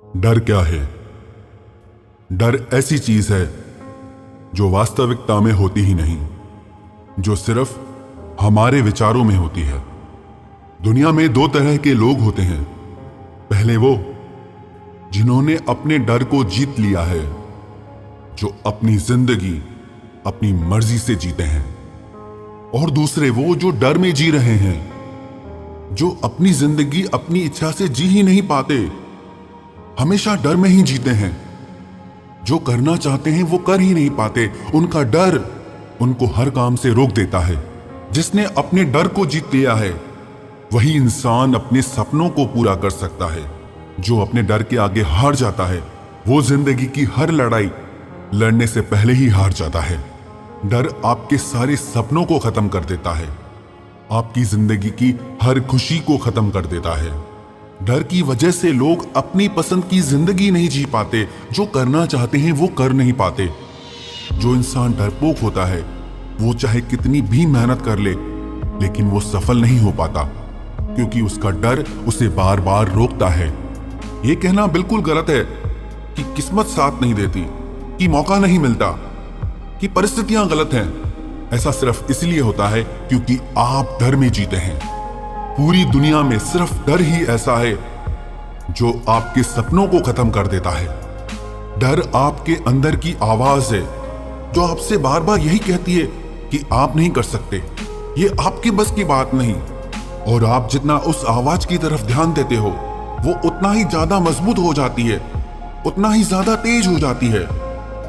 डर क्या है? डर ऐसी चीज है जो वास्तविकता में होती ही नहीं, जो सिर्फ हमारे विचारों में होती है। दुनिया में दो तरह के लोग होते हैं। पहले वो जिन्होंने अपने डर को जीत लिया है, जो अपनी जिंदगी अपनी मर्जी से जीते हैं, और दूसरे वो जो डर में जी रहे हैं, जो अपनी जिंदगी अपनी इच्छा से जी ही नहीं पाते, हमेशा डर में ही जीते हैं। जो करना चाहते हैं वो कर ही नहीं पाते, उनका डर उनको हर काम से रोक देता है। जिसने अपने डर को जीत लिया है वही इंसान अपने सपनों को पूरा कर सकता है। जो अपने डर के आगे हार जाता है वो जिंदगी की हर लड़ाई लड़ने से पहले ही हार जाता है। डर आपके सारे सपनों को खत्म कर देता है, आपकी जिंदगी की हर खुशी को खत्म कर देता है। डर की वजह से लोग अपनी पसंद की जिंदगी नहीं जी पाते, जो करना चाहते हैं वो कर नहीं पाते। जो इंसान डरपोक होता है वो चाहे कितनी भी मेहनत कर ले, लेकिन वो सफल नहीं हो पाता, क्योंकि उसका डर उसे बार बार रोकता है। ये कहना बिल्कुल गलत है कि किस्मत साथ नहीं देती, कि मौका नहीं मिलता, कि परिस्थितियां गलत हैं। ऐसा सिर्फ इसलिए होता है क्योंकि आप डर में जीते हैं। पूरी दुनिया में सिर्फ डर ही ऐसा है जो आपके सपनों को खत्म कर देता है। डर आपके अंदर की आवाज है जो आपसे बार बार यही कहती है कि आप नहीं कर सकते, ये आपकी बस की बात नहीं। और आप जितना उस आवाज की तरफ ध्यान देते हो वो उतना ही ज्यादा मजबूत हो जाती है, उतना ही ज्यादा तेज हो जाती है।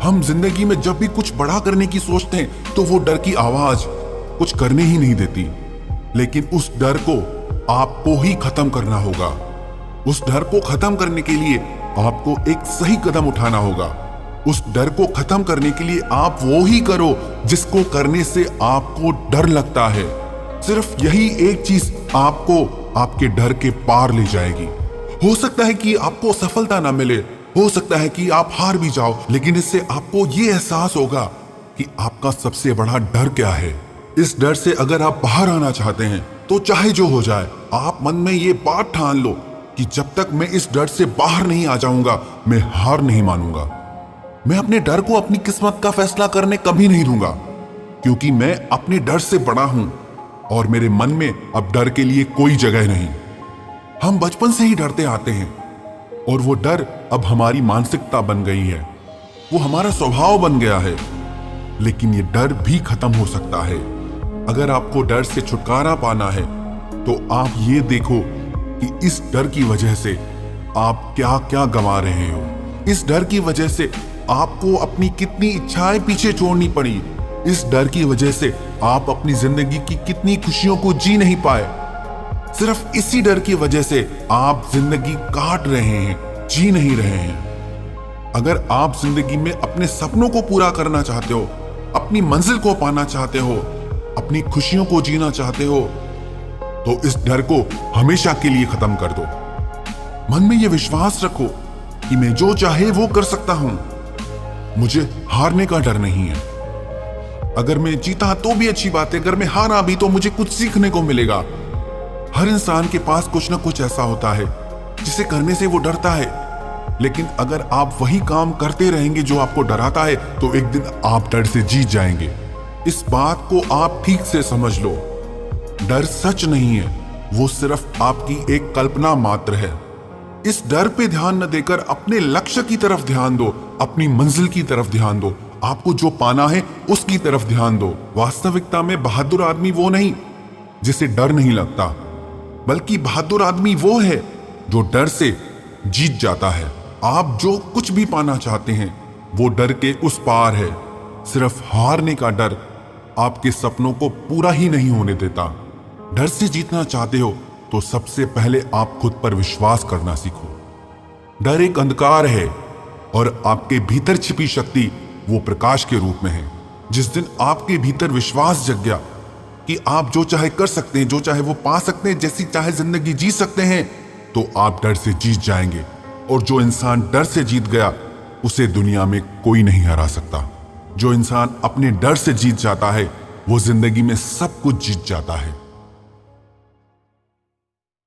हम जिंदगी में जब भी कुछ बड़ा करने की सोचते हैं तो वो डर की आवाज कुछ करने ही नहीं देती। लेकिन उस डर को आपको ही खत्म करना होगा। उस डर को खत्म करने के लिए आपको एक सही कदम उठाना होगा। उस डर को खत्म करने के लिए आप वो ही करो जिसको करने से आपको डर लगता है। सिर्फ यही एक चीज आपको आपके डर के पार ले जाएगी। हो सकता है कि आपको सफलता ना मिले, हो सकता है कि आप हार भी जाओ, लेकिन इससे आपको ये एहसास होगा कि आपका सबसे बड़ा डर क्या है। इस डर से अगर आप बाहर आना चाहते हैं तो चाहे जो हो जाए, आप मन में ये बात ठान लो कि जब तक मैं इस डर से बाहर नहीं आ जाऊंगा मैं हार नहीं मानूंगा। मैं अपने डर को अपनी किस्मत का फैसला करने कभी नहीं दूंगा, क्योंकि मैं अपने डर से बड़ा हूं और मेरे मन में अब डर के लिए कोई जगह नहीं। हम बचपन से ही डरते आते हैं और वो डर अब हमारी मानसिकता बन गई है, वो हमारा स्वभाव बन गया है। लेकिन ये डर भी खत्म हो सकता है। अगर आपको डर से छुटकारा पाना है तो आप ये देखो कि इस डर की वजह से आप क्या क्या गंवा रहे हो। इस डर की वजह से आपको अपनी कितनी इच्छाएं पीछे छोड़नी पड़ी। इस डर की वजह से आप अपनी जिंदगी की कितनी खुशियों को जी नहीं पाए। सिर्फ इसी डर की वजह से आप जिंदगी काट रहे हैं, जी नहीं रहे हैं। अगर आप जिंदगी में अपने सपनों को पूरा करना चाहते हो, अपनी मंजिल को पाना चाहते हो, अपनी खुशियों को जीना चाहते हो, तो इस डर को हमेशा के लिए खत्म कर दो। मन में यह विश्वास रखो कि मैं जो चाहे वो कर सकता हूं। मुझे हारने का डर नहीं है। अगर मैं जीता तो भी अच्छी बात है, अगर मैं हारा भी तो मुझे कुछ सीखने को मिलेगा। हर इंसान के पास कुछ ना कुछ ऐसा होता है जिसे करने से वो डरता है, लेकिन अगर आप वही काम करते रहेंगे जो आपको डराता है तो एक दिन आप डर से जीत जाएंगे। इस बात को आप ठीक से समझ लो। डर सच नहीं है, वो सिर्फ आपकी एक कल्पना मात्र है। इस डर पे ध्यान न देकर अपने लक्ष्य की तरफ ध्यान दो, अपनी मंजिल की तरफ ध्यान दो, आपको जो पाना है उसकी तरफ ध्यान दो। वास्तविकता में बहादुर आदमी वो नहीं जिसे डर नहीं लगता, बल्कि बहादुर आदमी वो है जो डर से जीत जाता है। आप जो कुछ भी पाना चाहते हैं वो डर के उस पार है। सिर्फ हारने का डर आपके सपनों को पूरा ही नहीं होने देता। डर से जीतना चाहते हो तो सबसे पहले आप खुद पर विश्वास करना सीखो। डर एक अंधकार है और आपके भीतर छिपी शक्ति वो प्रकाश के रूप में है। जिस दिन आपके भीतर विश्वास जग गया कि आप जो चाहे कर सकते हैं, जो चाहे वो पा सकते हैं, जैसी चाहे जिंदगी जी सकते हैं, तो आप डर से जीत जाएंगे। और जो इंसान डर से जीत गया उसे दुनिया में कोई नहीं हरा सकता। जो इंसान अपने डर से जीत जाता है वो जिंदगी में सब कुछ जीत जाता है।